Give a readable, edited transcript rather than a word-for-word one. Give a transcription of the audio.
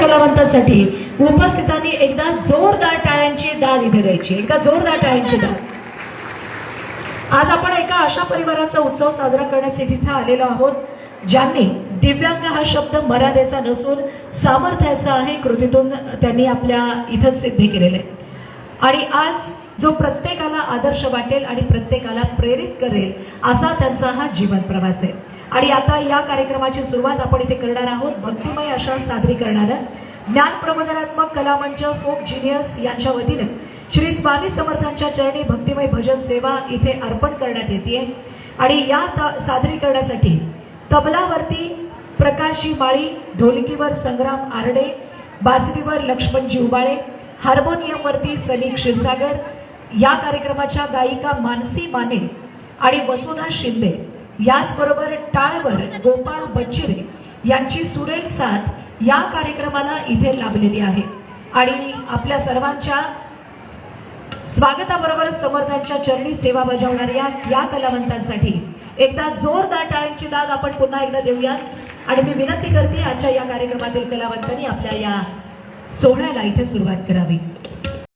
कलावंतांसाठी उपस्थितांनी एकदा जोरदार टाळ्यांची दाद इथे द्यायची, एकदा जोरदार टाळ्यांची दाद। आज आपण एका अशा परिवाराचा उत्सव साजरा करण्यासाठी इथे आलेलो आहोत ज्यांनी दिव्यांग हा शब्द मर्यादेचा नसून सामर्थ्याचा आहे, कृतीतून त्यांनी आपल्या इथं सिद्ध केलेले आणि आज जो प्रत्येकाला आदर्श वाटेल आणि प्रत्येकाला प्रेरित करेल असा त्यांचा हा जीवन प्रवास आहे। आणि आता या कार्यक्रमाची सुरुवात आपण इथे करणार आहोत भक्तिमय अशा सादरीकरणानं ज्ञान प्रबोधनात्मक कलामंच फोक जिनियस यांच्या वतीने श्री स्वामी समर्थांच्या चरणी भक्तिमय भजन सेवा इथे अर्पण करण्यात येते। आणि या सादरीकरणासाठी तबलावरती प्रकाशजी माळी, ढोलकीवर संग्राम आरडे, बासरीवर लक्ष्मणजी उबाळे, हार्मोनियमवरती सलीम क्षीरसागर, या कार्यक्रमाच्या गायिका मानसी माने आणि वसुना शिंदे, याचबरोबर टाळवर गोपाल बच्चिरे यांची सुरेल साथ या कार्यक्रमाला इथे लाभलेली आहे। आणि आपल्या सर्वांच्या स्वागताबरोबर समर्थांच्या चरणी सेवा बजावणाऱ्या या कलावंतांसाठी एकदा जोरदार टाळ्यांची दाद आपण पुन्हा एकदा देऊयात। आणि मी विनंती करते आजच्या या कार्यक्रमातील कलावंतांनी आपल्या या सोहळ्याला इथे सुरुवात करावी।